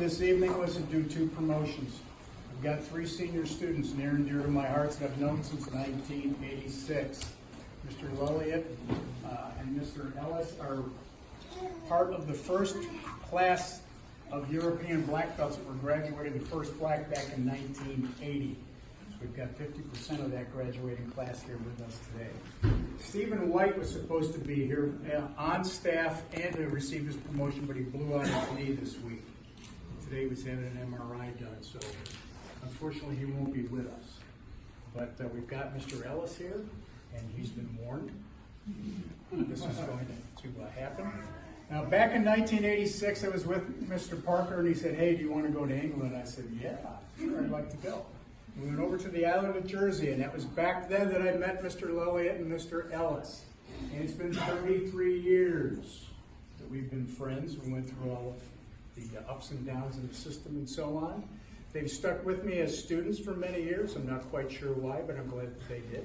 this evening was to do two promotions. I've got three senior students near and dear to my heart that I've known since 1986. Mr. Elliott and Mr. Ellis are part of the first class of European black belts that were graduated, the first black back in 1980. So we've got 50% of that graduating class here with us today. Stephen White was supposed to be here on staff and to receive his promotion, but he blew out his knee this week. Today he was having an MRI done, so unfortunately he won't be with us. But we've got Mr. Ellis here, and he's been warned this is going to happen. Now, back in 1986, I was with Mr. Parker, and he said, "Hey, do you want to go to England?" I said, "Yeah, sure, I'd like to go." We went over to the island of Jersey, and that was back then that I met Mr. Elliott and Mr. Ellis. And it's been 33 years that we've been friends. We went through all of the ups and downs in the system and so on. They've stuck with me as students for many years. I'm not quite sure why, but I'm glad that they did.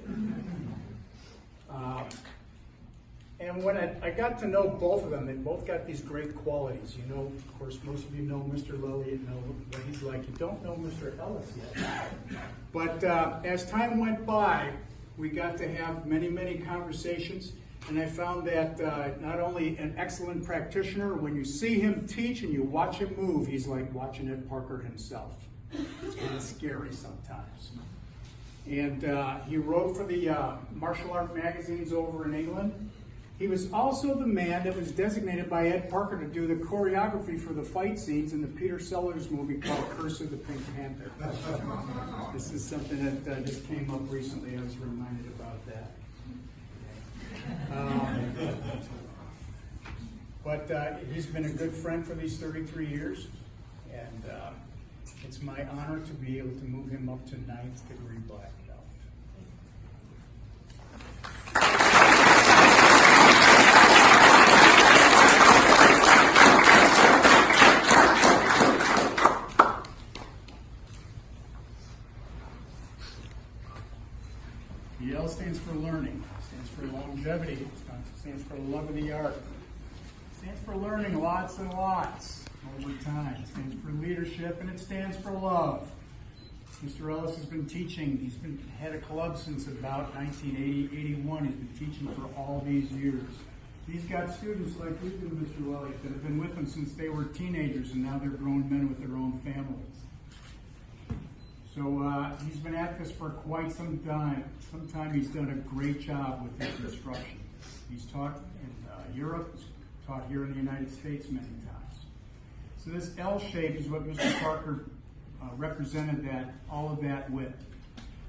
And when I got to know both of them, they both got these great qualities. You know, of course, most of you know Mr. Elliott, know what he's like. You don't know Mr. Ellis yet. But as time went by, we got to have many, many conversations. And I found that not only an excellent practitioner, when you see him teach and you watch him move, he's like watching Ed Parker himself. It's kind of scary sometimes. And he wrote for the martial art magazines over in England. He was also the man that was designated by Ed Parker to do the choreography for the fight scenes in the Peter Sellers movie called Curse of the Pink Panther. This is something that just came up recently. I was reminded about that. But he's been a good friend for these 33 years, and it's my honor to be able to move him up to 9th degree black belt. The L stands for learning, stands for longevity, stands for love of the art, stands for learning lots and lots over time, stands for leadership, and it stands for love. Mr. Ellis has been teaching. He's been had a club since about 1980-81. He's been teaching for all these years. He's got students like you do, Mr. Elliott, that have been with him since they were teenagers, and now they're grown men with their own families. So he's been at this for quite some time. Sometime he's done a great job with his instruction. He's taught in Europe, he's taught here in the United States many times. So this L shape is what Mr. Parker represented all of that with.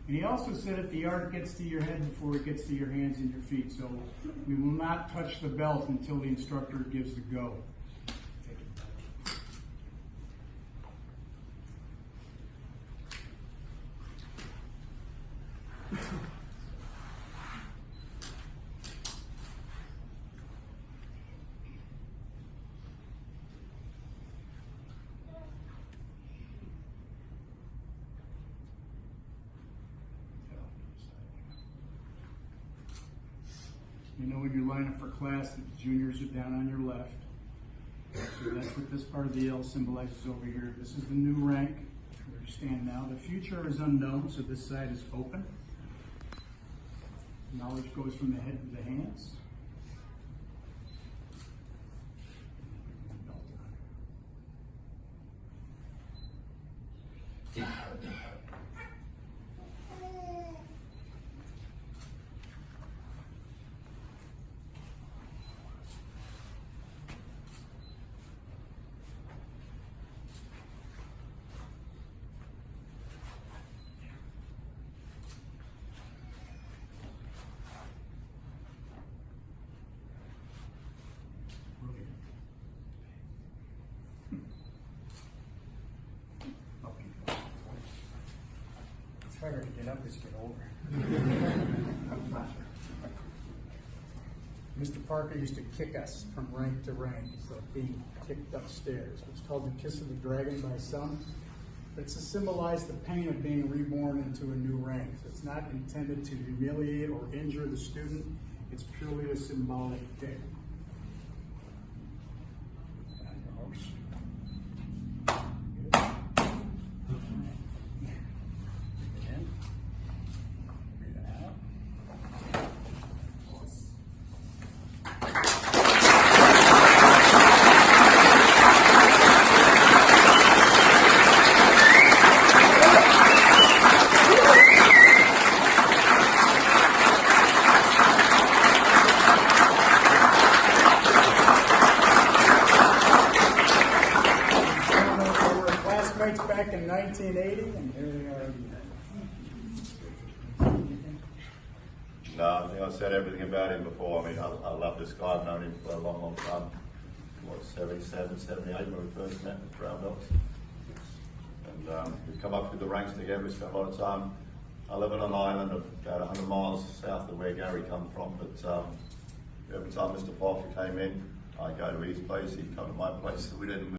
And he also said that the art gets to your head before it gets to your hands and your feet. So we will not touch the belt until the instructor gives the go. You know, when you line up for class, the juniors are down on your left. So that's what this part of the L symbolizes over here. This is the new rank where you stand now. The future is unknown, so this side is open. Knowledge goes from the head to the hands. It's harder to get up as you get older. Mr. Parker used to kick us from rank to rank. It's like being kicked upstairs. It's called the Kiss of the Dragon by some. But it's to symbolize the pain of being reborn into a new rank. So it's not intended to humiliate or injure the student. It's purely a symbolic thing. 1980, and here they are again. No, I think I said everything about him before. I mean, I love this guy. I've known him for a long, long time. What, 77, 78 when we first met with Brown Dogs. And we've come up through the ranks together. We spent a lot of time. I live on an island about 100 miles south of where Gary come from. But every time Mr. Parker came in, I go to his place, he'd come to my place. We didn't